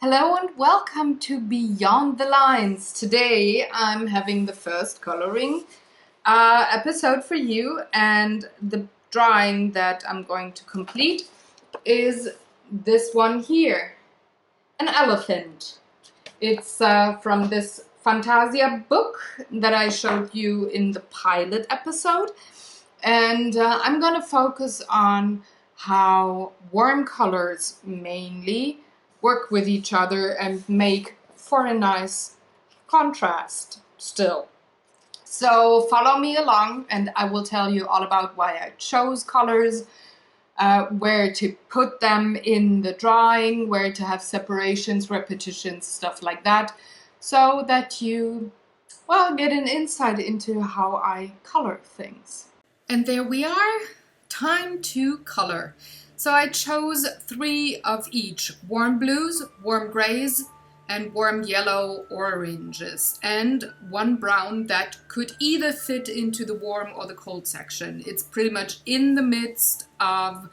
Hello and welcome to Beyond the Lines. Today I'm having the first coloring episode for you, and the drawing that I'm going to complete is this one here, an elephant. It's from this Fantasia book that I showed you in the pilot episode, and I'm going to focus on how warm colors mainly work with each other and make for a nice contrast still. So follow me along and I will tell you all about why I chose colors, where to put them in the drawing, where to have separations, repetitions, stuff like that, so that you, get an insight into how I color things. And there we are, time to color. So I chose 3 of each: warm blues, warm grays, and warm yellow oranges, and 1 brown that could either fit into the warm or the cold section. It's pretty much in the midst of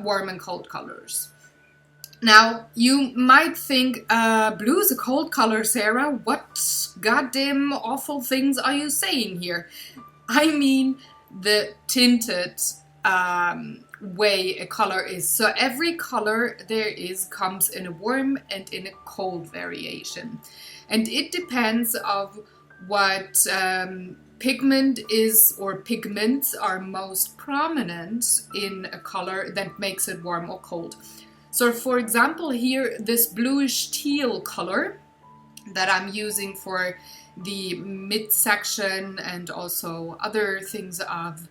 warm and cold colors. Now, you might think, blue is a cold color, Sarah. What goddamn awful things are you saying here? I mean the tinted way a color is. So every color there is comes in a warm and in a cold variation, and it depends of what pigment is or pigments are most prominent in a color that makes it warm or cold. So for example here, this bluish teal color that I'm using for the midsection and also other things of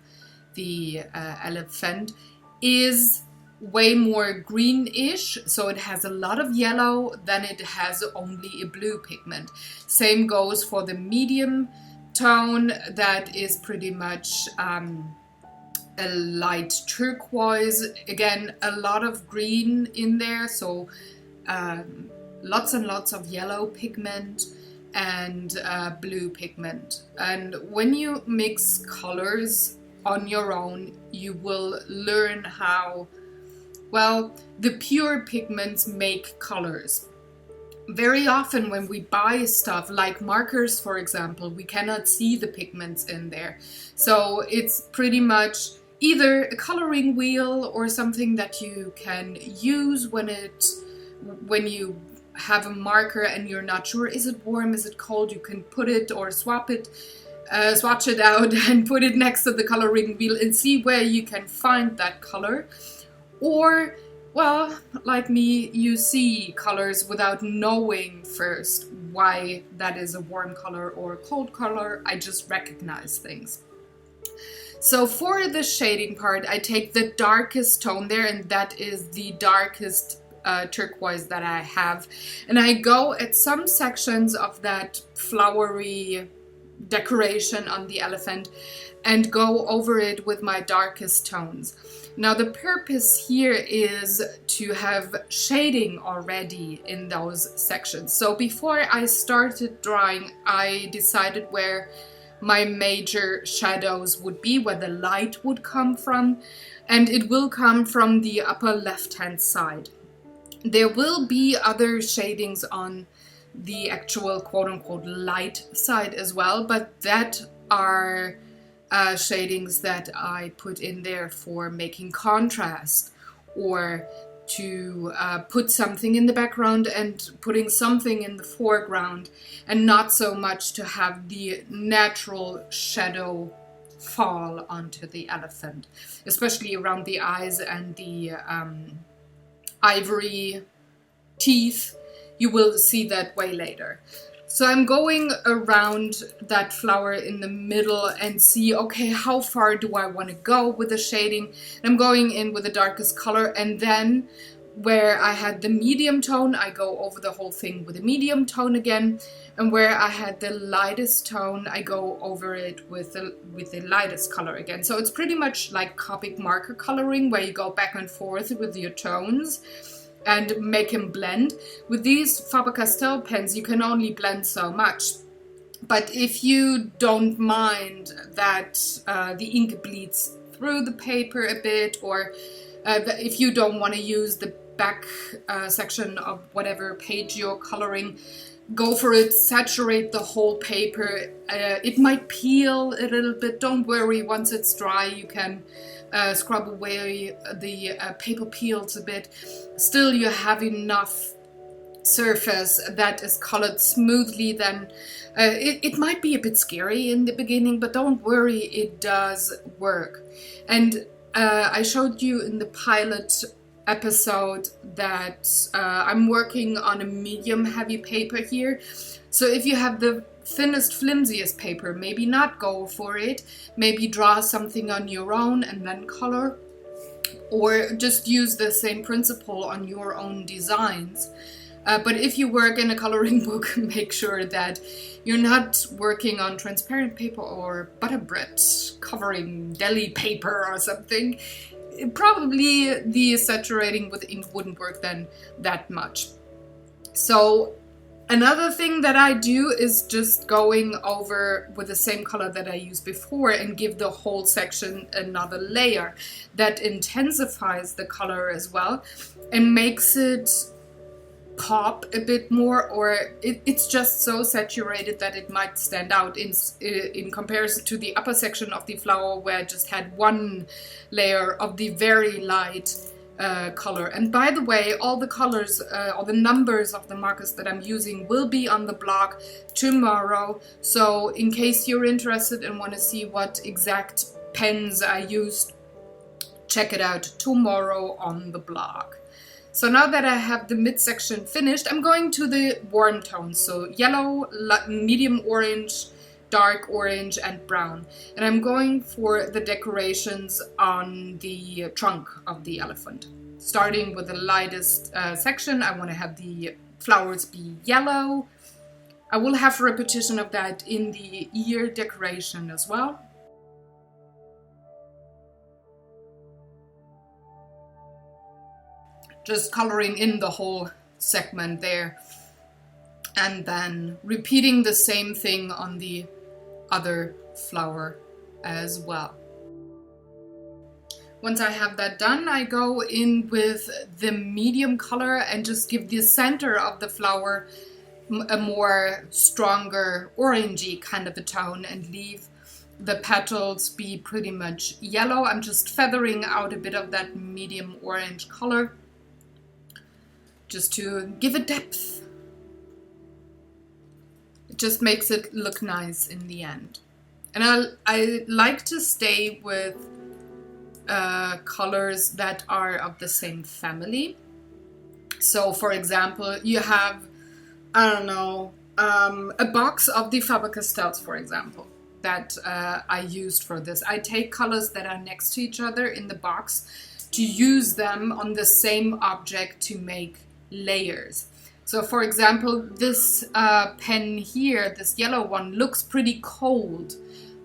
the elephant is way more greenish, so it has a lot of yellow than it has only a blue pigment. Same goes for the medium tone, that is pretty much a light turquoise. Again, a lot of green in there, so lots and lots of yellow pigment and blue pigment. And when you mix colors on your own, you will learn how, the pure pigments make colors. Very often when we buy stuff like markers, for example, we cannot see the pigments in there. So it's pretty much either a coloring wheel or something that you can use when you have a marker and you're not sure, is it warm, is it cold, you can put it or swatch it out and put it next to the coloring wheel and see where you can find that color. Or, like me, you see colors without knowing first why that is a warm color or a cold color. I just recognize things. So for the shading part, I take the darkest tone there, and that is the darkest turquoise that I have. And I go at some sections of that flowery decoration on the elephant and go over it with my darkest tones. Now the purpose here is to have shading already in those sections. So before I started drawing, I decided where my major shadows would be, where the light would come from, and it will come from the upper left-hand side. There will be other shadings on the actual quote-unquote light side as well, but that are shadings that I put in there for making contrast, or to put something in the background and putting something in the foreground, and not so much to have the natural shadow fall onto the elephant, especially around the eyes and the ivory teeth. You will see that way later. So I'm going around that flower in the middle and see, okay, how far do I want to go with the shading? And I'm going in with the darkest color, and then where I had the medium tone, I go over the whole thing with a medium tone again, and where I had the lightest tone, I go over it with the lightest color again. So it's pretty much like Copic marker coloring, where you go back and forth with your tones and make them blend. With these Faber-Castell pens, you can only blend so much. But if you don't mind that the ink bleeds through the paper a bit, or if you don't want to use the back section of whatever page you're coloring, go for it, saturate the whole paper. It might peel a little bit, don't worry, once it's dry you can scrub away the paper peels a bit. Still, you have enough surface that is colored smoothly. Then it might be a bit scary in the beginning, but don't worry, it does work. And I showed you in the pilot episode that I'm working on a medium heavy paper here. So if you have the thinnest, flimsiest paper, maybe not go for it. Maybe draw something on your own and then color, or just use the same principle on your own designs. But if you work in a coloring book, make sure that you're not working on transparent paper or butter bread covering deli paper or something. Probably the saturating with ink wouldn't work then that much. So another thing that I do is just going over with the same color that I used before and give the whole section another layer. That intensifies the color as well and makes it pop a bit more, or it's just so saturated that it might stand out in comparison to the upper section of the flower where I just had one layer of the very light color. And by the way, all the colors or the numbers of the markers that I'm using will be on the blog tomorrow. So in case you're interested and want to see what exact pens I used, check it out tomorrow on the blog. So now that I have the midsection finished, I'm going to the warm tones. So yellow, medium orange, dark orange, and brown. And I'm going for the decorations on the trunk of the elephant. Starting with the lightest section, I want to have the flowers be yellow. I will have repetition of that in the ear decoration as well. Just coloring in the whole segment there. And then repeating the same thing on the other flower as well. Once I have that done, I go in with the medium color and just give the center of the flower a more stronger orangey kind of a tone and leave the petals be pretty much yellow. I'm just feathering out a bit of that medium orange color, just to give it depth. It just makes it look nice in the end. And I like to stay with colors that are of the same family. So for example, you have, I don't know, a box of the Faber-Castells, for example, that I used for this. I take colors that are next to each other in the box to use them on the same object to make layers. So for example, this pen here, this yellow one, looks pretty cold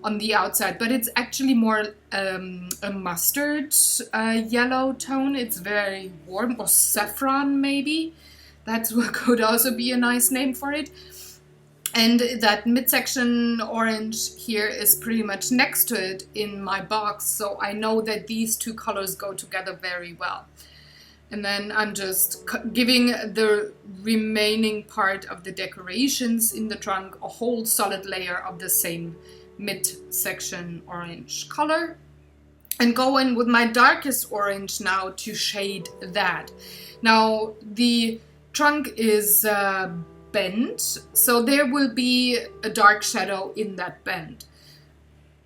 on the outside, but it's actually more a mustard yellow tone. It's very warm, or saffron maybe. That's what could also be a nice name for it. And that midsection orange here is pretty much next to it in my box, so I know that these two colors go together very well. And then I'm just giving the remaining part of the decorations in the trunk a whole solid layer of the same midsection orange color. And go in with my darkest orange now to shade that. Now the trunk is bent, so there will be a dark shadow in that bend.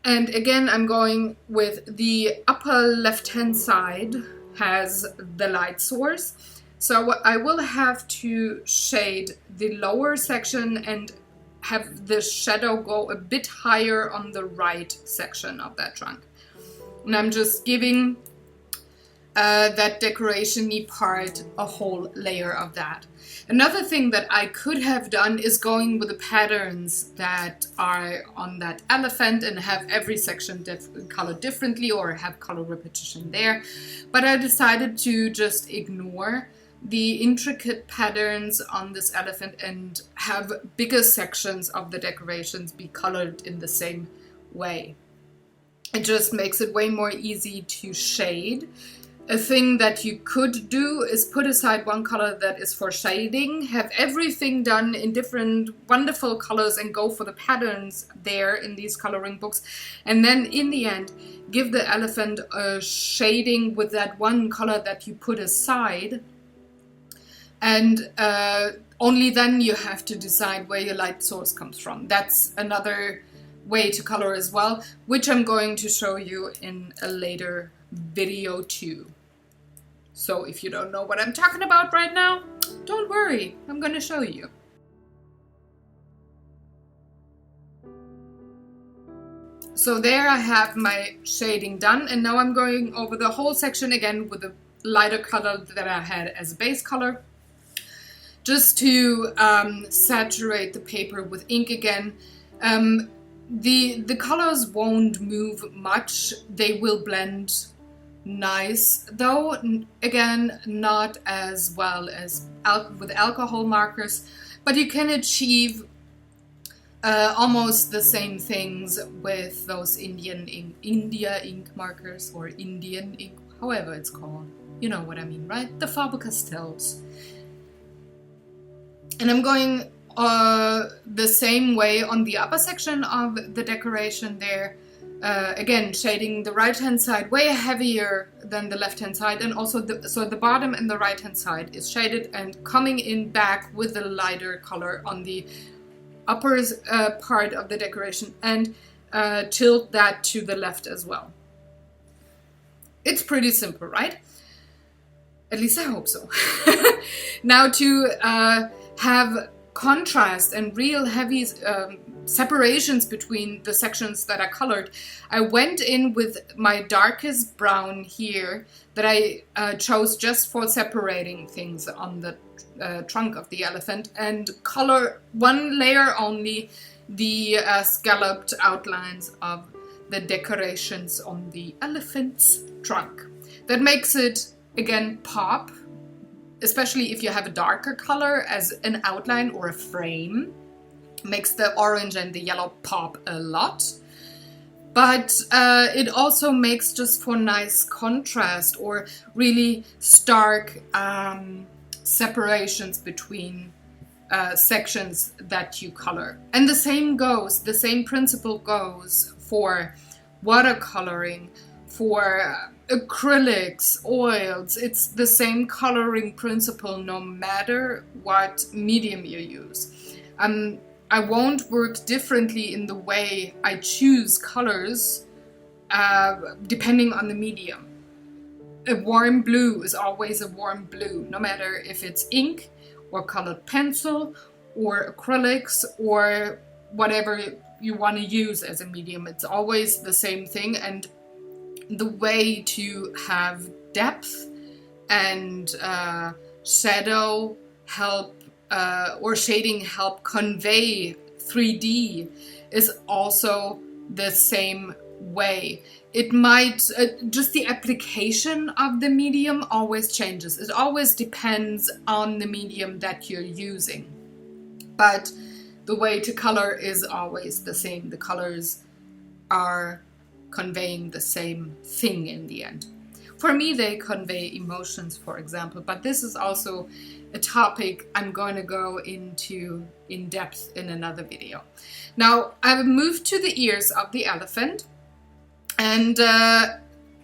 And again, I'm going with the upper left-hand side has the light source. So I will have to shade the lower section and have the shadow go a bit higher on the right section of that trunk. And I'm just giving that decoration-y part a whole layer of that. Another thing that I could have done is going with the patterns that are on that elephant and have every section colored differently or have color repetition there. But I decided to just ignore the intricate patterns on this elephant and have bigger sections of the decorations be colored in the same way. It just makes it way more easy to shade. A thing that you could do is put aside one color that is for shading, have everything done in different wonderful colors and go for the patterns there in these coloring books. And then in the end, give the elephant a shading with that one color that you put aside. And only then you have to decide where your light source comes from. That's another way to color as well, which I'm going to show you in a later video too. So if you don't know what I'm talking about right now, don't worry, I'm going to show you. So there I have my shading done, and now I'm going over the whole section again with the lighter color that I had as a base color, just to saturate the paper with ink again. The colors won't move much, they will blend nice, though again not as well as with alcohol markers, but you can achieve almost the same things with those India ink markers, or Indian ink, however it's called. You know what I mean, right? The Faber-Castells. And I'm going the same way on the upper section of the decoration there. Again, shading the right hand side way heavier than the left hand side, and also so the bottom and the right hand side is shaded, and coming in back with the lighter color on the upper part of the decoration, and tilt that to the left as well. It's pretty simple, right? At least I hope so. Now to have contrast and real heavy separations between the sections that are colored, I went in with my darkest brown here that I chose just for separating things on the trunk of the elephant, and color one layer only the scalloped outlines of the decorations on the elephant's trunk. That makes it again pop, especially if you have a darker color as an outline or a frame. Makes the orange and the yellow pop a lot. But it also makes just for nice contrast or really stark separations between sections that you color. And the same principle goes for watercoloring, for acrylics, oils. It's the same coloring principle no matter what medium you use. I won't work differently in the way I choose colors depending on the medium. A warm blue is always a warm blue, no matter if it's ink or colored pencil or acrylics or whatever you want to use as a medium. It's always the same thing, and the way to have depth and shadow help or shading help convey 3D is also the same way. It might, just the application of the medium always changes. It always depends on the medium that you're using. But the way to color is always the same. The colors are conveying the same thing in the end. For me, they convey emotions, for example, but this is also a topic I'm going to go into in depth in another video. Now, I've moved to the ears of the elephant and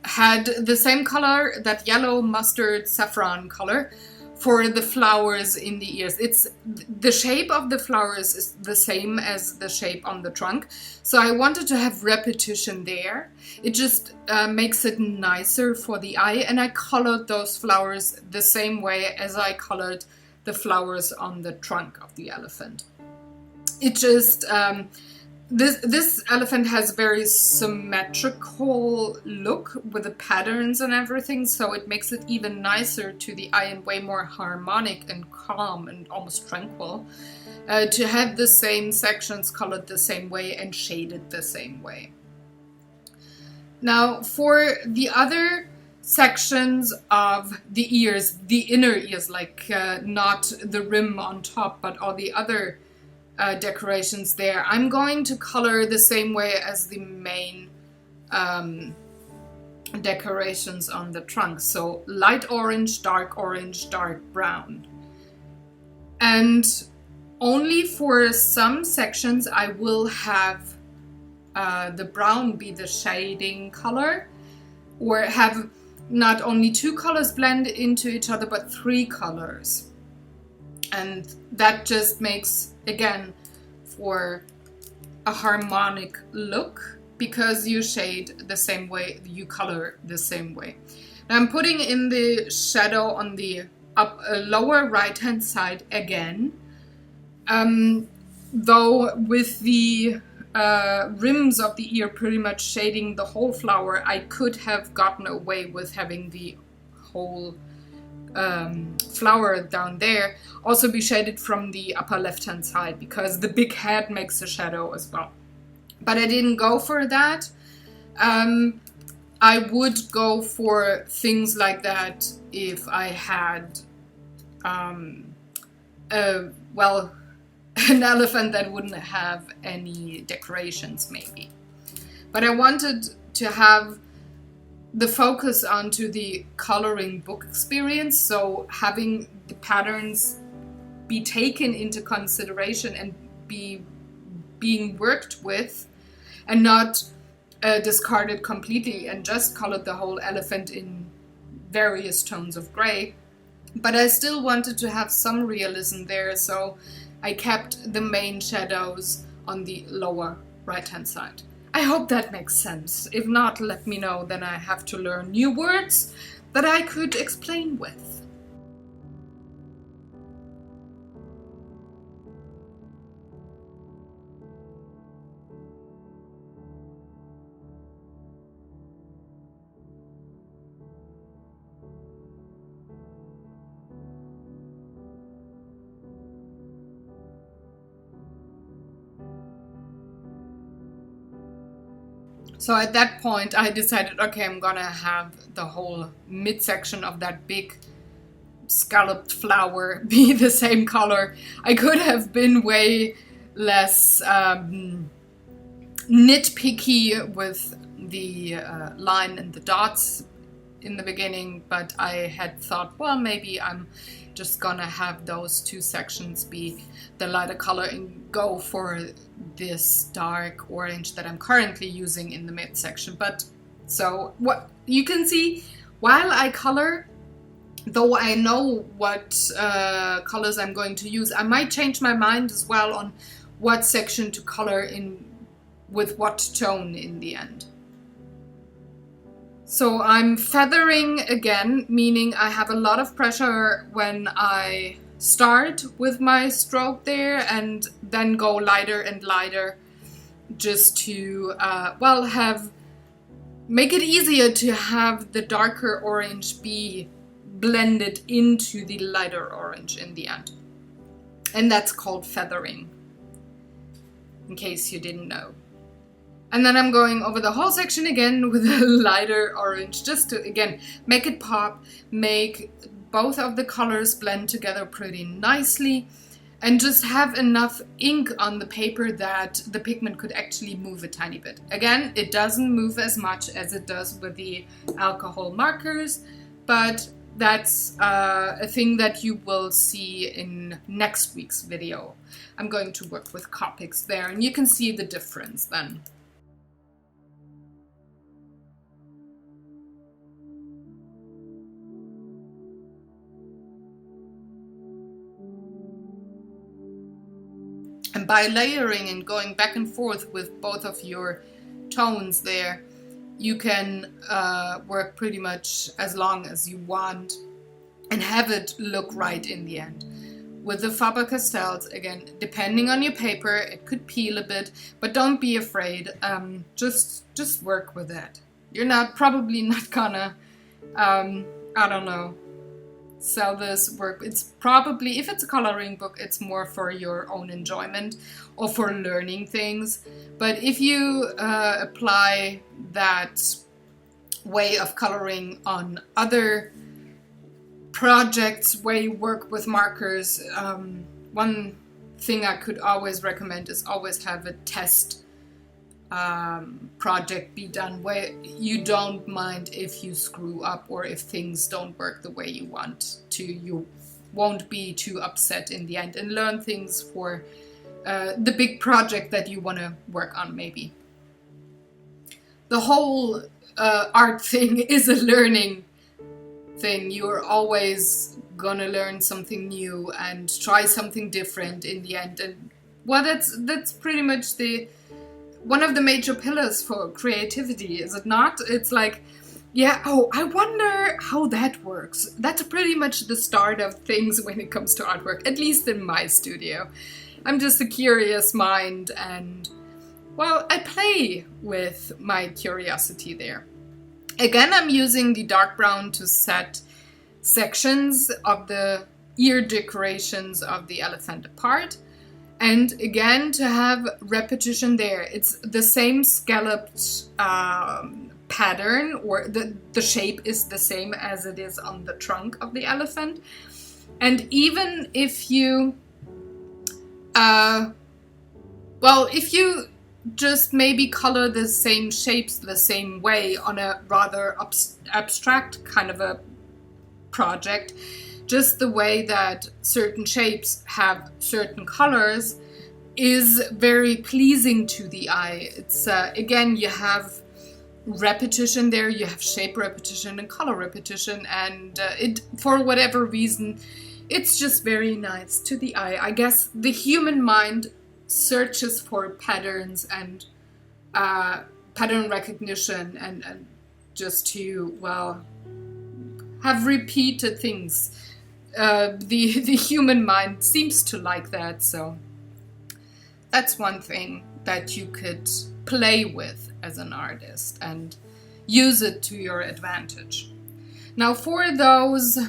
had the same color, that yellow mustard saffron color, for the flowers in the ears. It's the shape of the flowers is the same as the shape on the trunk, so I wanted to have repetition there. It just makes it nicer for the eye, and I colored those flowers the same way as I colored the flowers on the trunk of the elephant. It just this elephant has very symmetrical look with the patterns and everything, so it makes it even nicer to the eye and way more harmonic and calm and almost tranquil to have the same sections colored the same way and shaded the same way. Now, for the other sections of the ears, the inner ears, like not the rim on top, but all the other decorations there, I'm going to color the same way as the main decorations on the trunk. So light orange, dark brown. And only for some sections I will have the brown be the shading color, or have not only 2 colors blend into each other, but 3 colors. And that just makes, again, for a harmonic look, because you shade the same way, you color the same way. Now I'm putting in the shadow on the lower right hand side again, though with the rims of the ear pretty much shading the whole flower, I could have gotten away with having the whole flower down there also be shaded from the upper left hand side, because the big head makes a shadow as well. But I didn't go for that. I would go for things like that if I had well, an elephant that wouldn't have any decorations maybe. But I wanted to have the focus onto the coloring book experience, so having the patterns be taken into consideration and being worked with, and not discarded completely and just colored the whole elephant in various tones of gray. But I still wanted to have some realism there, so I kept the main shadows on the lower right hand side. I hope that makes sense. If not, let me know, then I have to learn new words that I could explain with. So at that point I decided, okay, I'm gonna have the whole midsection of that big scalloped flower be the same color. I could have been way less nitpicky with the line and the dots in the beginning, but I had thought, well, maybe I'm just gonna have those 2 sections be the lighter color and go for this dark orange that I'm currently using in the midsection. But so what you can see, while I color, though I know what colors I'm going to use, I might change my mind as well on what section to color in with what tone in the end. So I'm feathering again, meaning I have a lot of pressure when I start with my stroke there, and then go lighter and lighter, just to make it easier to have the darker orange be blended into the lighter orange in the end. And that's called feathering, in case you didn't know. And then I'm going over the whole section again with a lighter orange, just to, again, make it pop, make both of the colors blend together pretty nicely, and just have enough ink on the paper that the pigment could actually move a tiny bit. Again, it doesn't move as much as it does with the alcohol markers, but that's a thing that you will see in next week's video. I'm going to work with Copics there, and you can see the difference then. And by layering and going back and forth with both of your tones there, you can work pretty much as long as you want and have it look right in the end. With the Faber-Castells, again, depending on your paper, it could peel a bit, but don't be afraid. Just work with it. You're probably not gonna, I don't know, sell this work. It's probably, if it's a coloring book, it's more for your own enjoyment or for learning things. But if you apply that way of coloring on other projects where you work with markers, one thing I could always recommend is always have a test project be done where you don't mind if you screw up or if things don't work the way you want to. You won't be too upset in the end and learn things for the big project that you want to work on maybe. The whole art thing is a learning thing. You're always gonna learn something new and try something different in the end. And well, that's pretty much one of the major pillars for creativity, is it not? It's like, yeah, oh, I wonder how that works. That's pretty much the start of things when it comes to artwork, at least in my studio. I'm just a curious mind, and well, I play with my curiosity there. Again, I'm using the dark brown to set sections of the ear decorations of the elephant apart. And again, to have repetition there. It's the same scalloped pattern, or the shape is the same as it is on the trunk of the elephant. And even if you, if you just maybe color the same shapes the same way on a rather abstract kind of a project, just the way that certain shapes have certain colors is very pleasing to the eye. It's again, you have repetition there, you have shape repetition and color repetition, and it, for whatever reason, it's just very nice to the eye. I guess the human mind searches for patterns and pattern recognition and just to, well, have repeated things. The human mind seems to like that, so that's one thing that you could play with as an artist and use it to your advantage. Now for those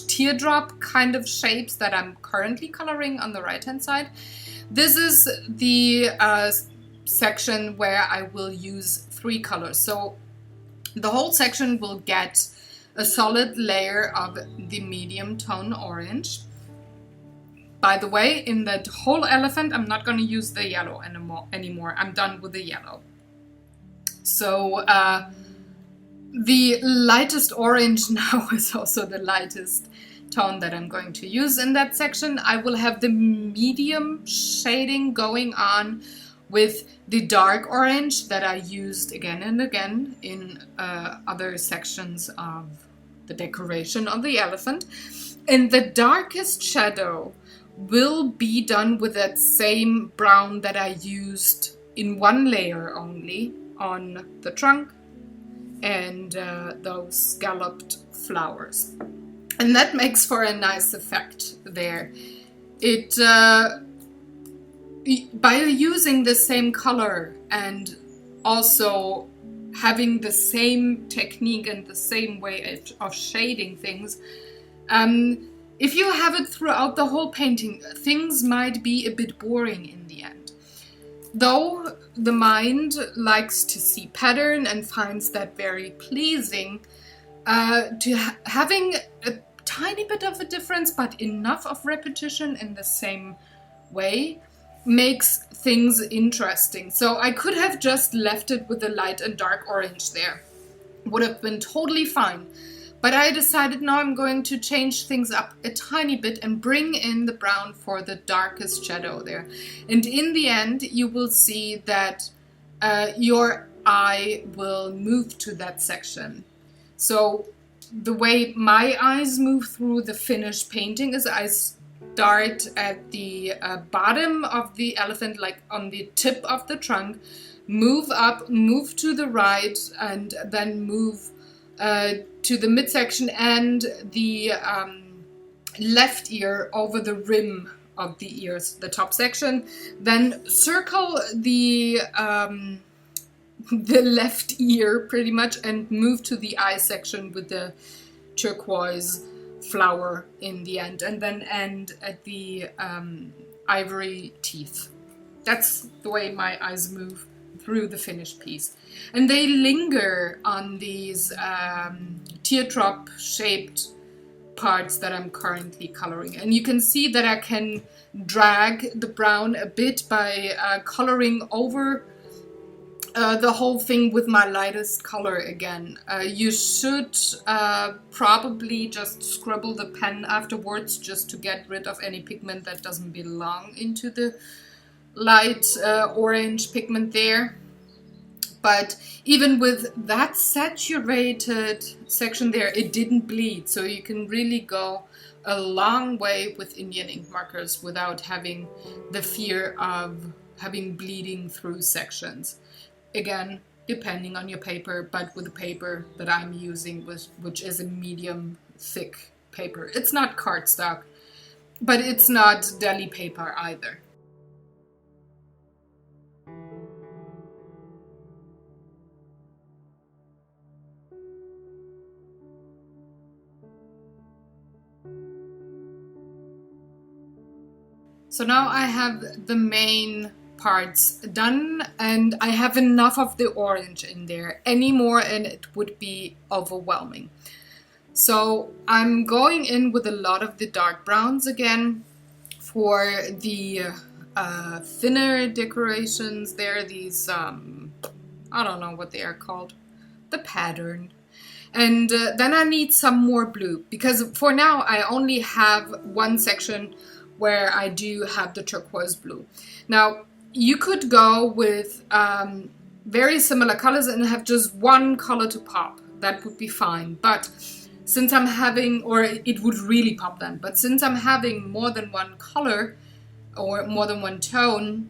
teardrop kind of shapes that I'm currently coloring on the right hand side, this is the section where I will use 3 colors. So the whole section will get a solid layer of the medium tone orange. By the way, in that whole elephant, I'm not going to use the yellow anymore. I'm done with the yellow. So the lightest orange now is also the lightest tone that I'm going to use in that section. I will have the medium shading going on with the dark orange that I used again and again in other sections of the decoration of the elephant. And the darkest shadow will be done with that same brown that I used in one layer only on the trunk and those scalloped flowers. And that makes for a nice effect there. It by using the same color and also having the same technique and the same way of shading things, if you have it throughout the whole painting, things might be a bit boring in the end. Though the mind likes to see pattern and finds that very pleasing, having a tiny bit of a difference but enough of repetition in the same way makes things interesting. So I could have just left it with the light and dark orange there. Would have been totally fine. But I decided now I'm going to change things up a tiny bit and bring in the brown for the darkest shadow there. And in the end, you will see that your eye will move to that section. So the way my eyes move through the finished painting is I start at the bottom of the elephant, like on the tip of the trunk, move up, move to the right, and then move to the midsection and the left ear over the rim of the ears, the top section. Then circle the left ear pretty much and move to the eye section with the turquoise flower in the end, and then end at the ivory teeth. That's the way my eyes move through the finished piece. And they linger on these teardrop shaped parts that I'm currently coloring. And you can see that I can drag the brown a bit by coloring over the whole thing with my lightest color again. You should probably just scribble the pen afterwards just to get rid of any pigment that doesn't belong into the light orange pigment there. But even with that saturated section there, it didn't bleed. So you can really go a long way with Indian ink markers without having the fear of having bleeding through sections. Again, depending on your paper, but with the paper that I'm using, which is a medium thick paper. It's not cardstock, but it's not deli paper either. So now I have the main parts done, and I have enough of the orange in there. Any more and it would be overwhelming. So I'm going in with a lot of the dark browns again for the thinner decorations there. These, I don't know what they are called, the pattern. And then I need some more blue, because for now I only have one section where I do have the turquoise blue. Now, you could go with very similar colors and have just one color to pop. That would be fine. But since I'm having, or it would really pop then, but since I'm having more than one color or more than one tone,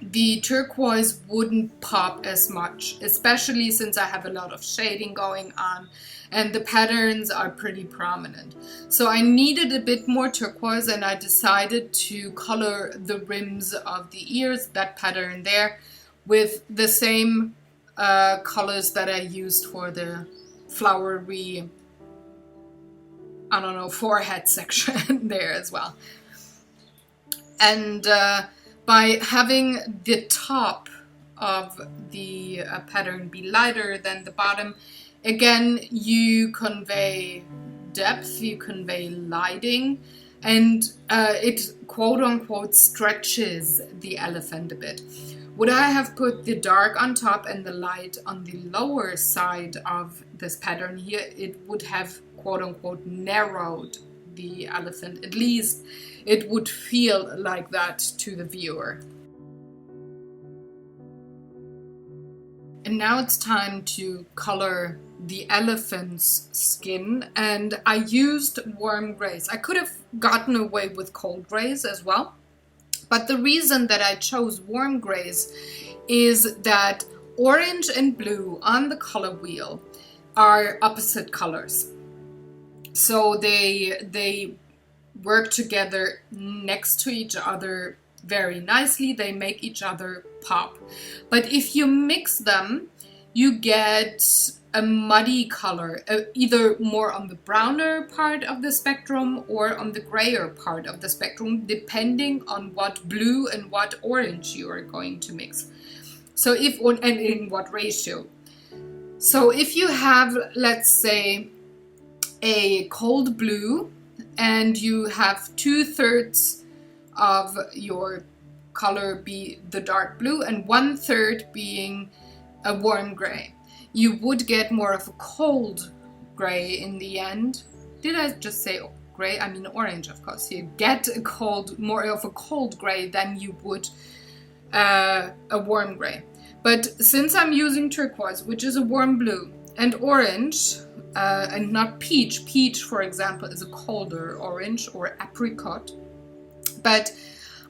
the turquoise wouldn't pop as much, especially since I have a lot of shading going on and the patterns are pretty prominent. So I needed a bit more turquoise, and I decided to color the rims of the ears, that pattern there, with the same colors that I used for the flowery, I don't know, forehead section there as well. And by having the top of the pattern be lighter than the bottom, again, you convey depth, you convey lighting, and it quote-unquote stretches the elephant a bit. Would I have put the dark on top and the light on the lower side of this pattern here, it would have quote-unquote narrowed the elephant. At least it would feel like that to the viewer. And now it's time to color the elephant's skin, and I used warm grays. I could have gotten away with cold grays as well, but the reason that I chose warm grays is that orange and blue on the color wheel are opposite colors. So they work together next to each other very nicely. They make each other pop. But if you mix them, you get a muddy color, either more on the browner part of the spectrum or on the grayer part of the spectrum, depending on what blue and what orange you are going to mix. So and in what ratio. So if you have, let's say, a cold blue and you have 2/3 of your color be the dark blue and 1/3 being a warm gray, you would get more of a cold gray in the end. Did I just say gray? I mean orange, of course. You get more of a cold gray than you would a warm gray. But since I'm using turquoise, which is a warm blue, and orange, and not peach. Peach, for example, is a colder orange, or apricot. But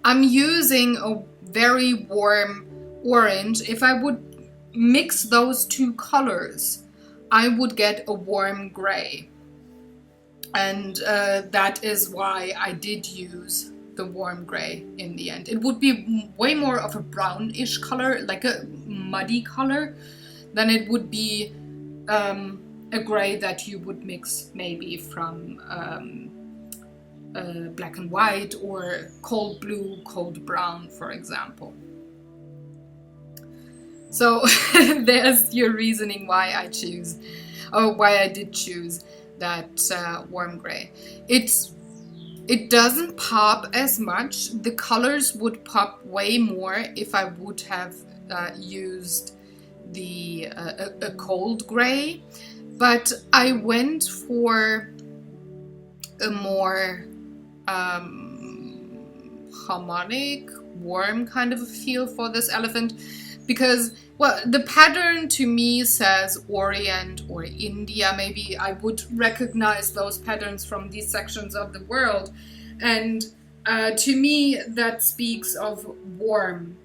I'm using a very warm orange. If I would mix those two colors, I would get a warm gray. And that is why I did use the warm gray in the end. It would be way more of a brownish color, like a muddy color, than it would be a gray that you would mix maybe from black and white or cold blue, cold brown, for example. So there's your reasoning why I did choose warm gray. It doesn't pop as much. The colors would pop way more if I would have used a cold gray, but I went for a more harmonic, warm kind of a feel for this elephant, because, well, the pattern to me says Orient or India. Maybe I would recognize those patterns from these sections of the world, and to me that speaks of warm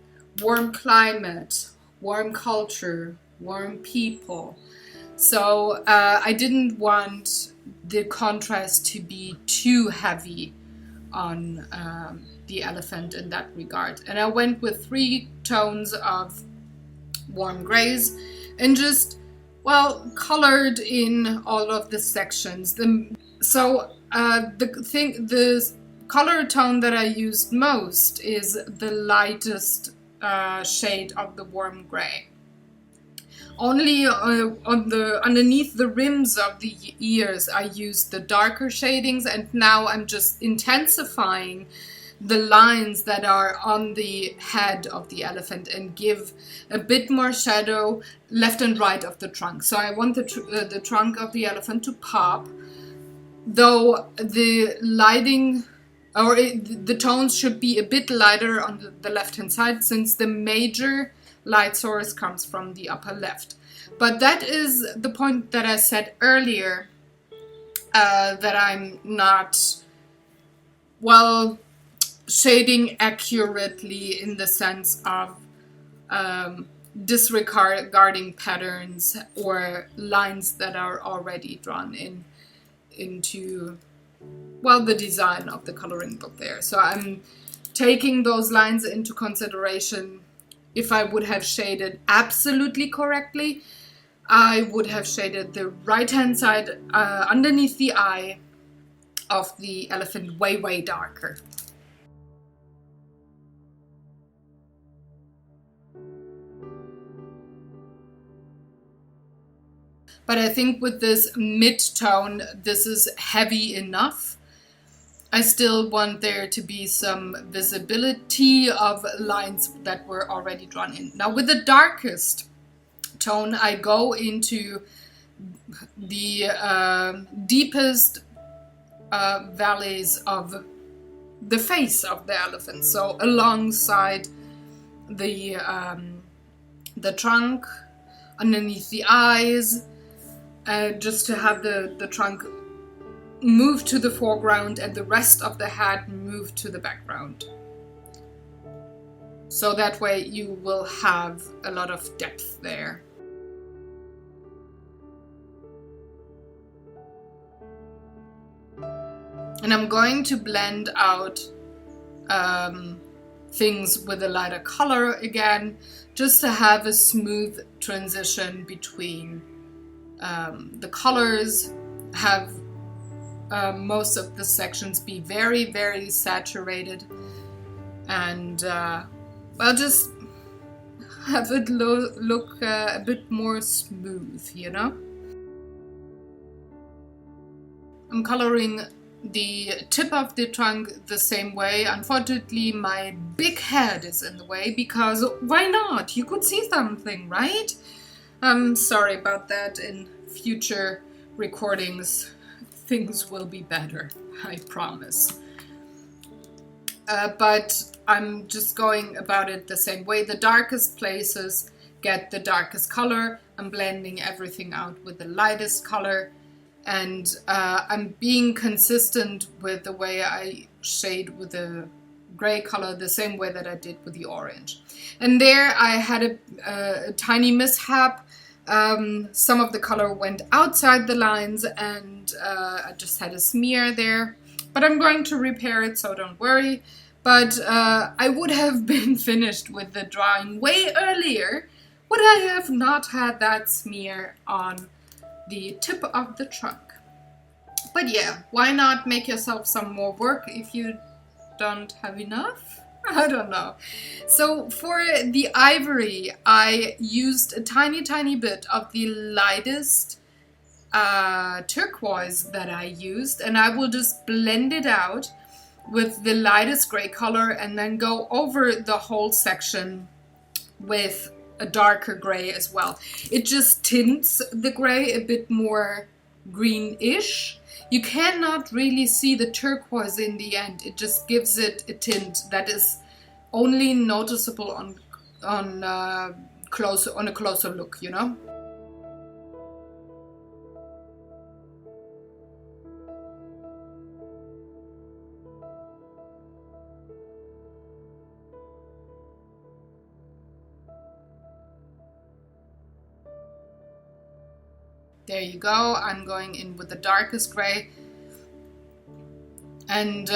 climate, warm culture, warm people. So I didn't want the contrast to be too heavy on the elephant in that regard. And I went with 3 tones of warm grays and just, well, colored in all of the sections. The color tone that I used most is the lightest shade of the warm gray. Only underneath the rims of the ears I used the darker shadings, and now I'm just intensifying the lines that are on the head of the elephant and give a bit more shadow left and right of the trunk. So I want the trunk of the elephant to pop, though the lighting or the tones should be a bit lighter on the left hand side, since the major light source comes from the upper left. But that is the point that I said earlier, that I'm not, well, shading accurately in the sense of disregarding patterns or lines that are already drawn into, well, the design of the coloring book there. So I'm taking those lines into consideration. If I would have shaded absolutely correctly, I would have shaded the right-hand side underneath the eye of the elephant way darker. But I think with this mid-tone, this is heavy enough. I still want there to be some visibility of lines that were already drawn in. Now with the darkest tone, I go into the deepest valleys of the face of the elephant. So alongside the trunk, underneath the eyes, just to have the trunk move to the foreground and the rest of the head move to the background. So that way you will have a lot of depth there. And I'm going to blend out things with a lighter color again, just to have a smooth transition between the colors, have most of the sections be very saturated, and well, just have it look a bit more smooth, you know? I'm coloring the tip of the trunk the same way. Unfortunately, my big head is in the way, because why not? You could see something, right? I'm sorry about that. In future recordings, things will be better, I promise. But I'm just going about it the same way. The darkest places get the darkest color. I'm blending everything out with the lightest color. And I'm being consistent with the way I shade with the gray color, the same way that I did with the orange. And there I had a tiny mishap. Some of the color went outside the lines, and I just had a smear there. But I'm going to repair it, so don't worry. But I would have been finished with the drawing way earlier would I have not had that smear on the tip of the trunk. But yeah, why not make yourself some more work if you don't have enough? I don't know. So for the ivory, I used a tiny bit of the lightest turquoise that I used, and I will just blend it out with the lightest gray color and then go over the whole section with a darker gray as well. It just tints the gray a bit more greenish. You cannot really see the turquoise in the end. It just gives it a tint that is only noticeable on a closer look, you know. There you go. I'm going in with the darkest gray. And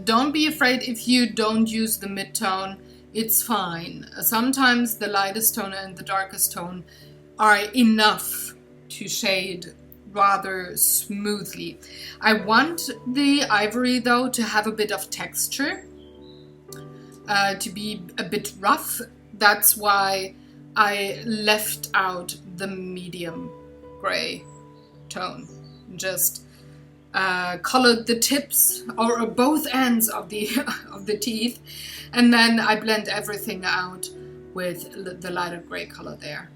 don't be afraid if you don't use the midtone. It's fine. Sometimes the lightest tone and the darkest tone are enough to shade rather smoothly. I want the ivory though to have a bit of texture, to be a bit rough. That's why I left out the medium gray tone. Just colored the tips or both ends of the of the teeth, and then I blend everything out with the lighter gray color there.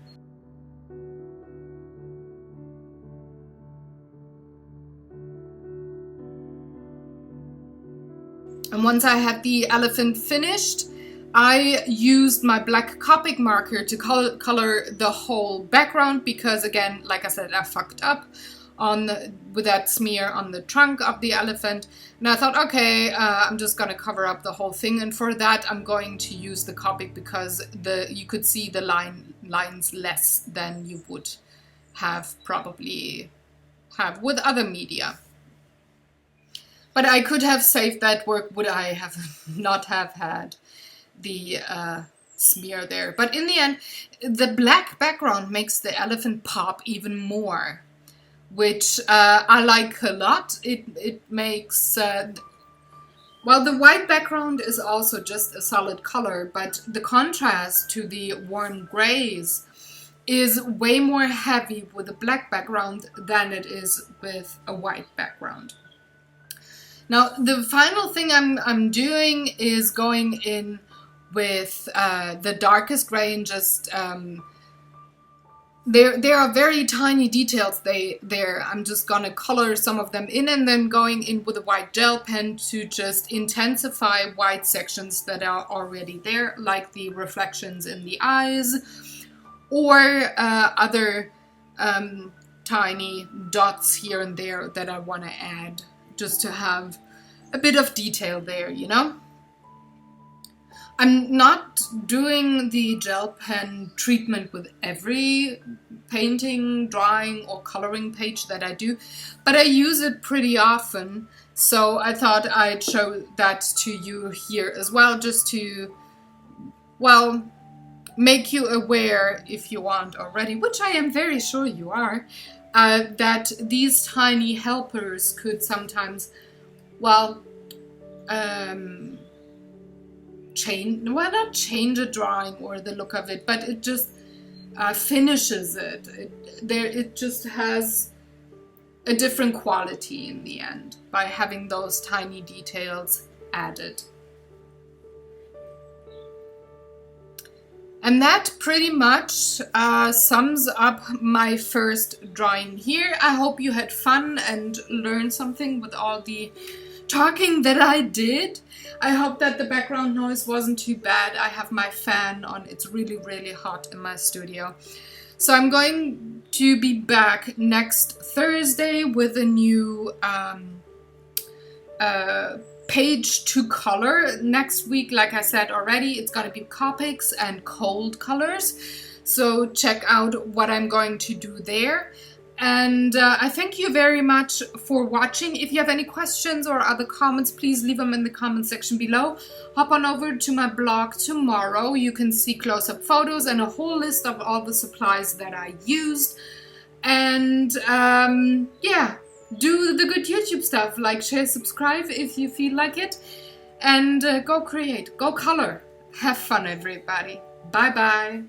And once I had the elephant finished, I used my black Copic marker to color the whole background because, again, like I said, I fucked up with that smear on the trunk of the elephant. And I thought, okay, I'm just gonna cover up the whole thing. And for that, I'm going to use the Copic because you could see the lines less than you would have probably have with other media. But I could have saved that work, would I have not have had the smear there. But in the end, the black background makes the elephant pop even more, which I like a lot. It makes, well, the white background is also just a solid color, but the contrast to the warm grays is way more heavy with a black background than it is with a white background. Now, the final thing I'm doing is going in with the darkest gray and just there are very tiny details there. I'm just gonna color some of them in and then going in with a white gel pen to just intensify white sections that are already there, like the reflections in the eyes or other tiny dots here and there that I want to add just to have a bit of detail there, you know? I'm not doing the gel pen treatment with every painting, drawing, or coloring page that I do, but I use it pretty often, so I thought I'd show that to you here as well, just to, well, make you aware, if you aren't already, which I am very sure you are, that these tiny helpers could sometimes, well, not change a drawing or the look of it, but it just finishes it. It just has a different quality in the end by having those tiny details added. And that pretty much sums up my first drawing here. I hope you had fun and learned something with all the talking that I did. I hope that the background noise wasn't too bad. I have my fan on. It's really, really hot in my studio. So I'm going to be back next Thursday with a new page to color. Next week, like I said already, it's going to be Copics and cold colors. So check out what I'm going to do there. And I thank you very much for watching. If you have any questions or other comments, please leave them in the comment section below. Hop on over to my blog tomorrow. You can see close-up photos and a whole list of all the supplies that I used. And yeah, do the good YouTube stuff, like, share, subscribe if you feel like it. And go create, go color. Have fun, everybody. Bye-bye.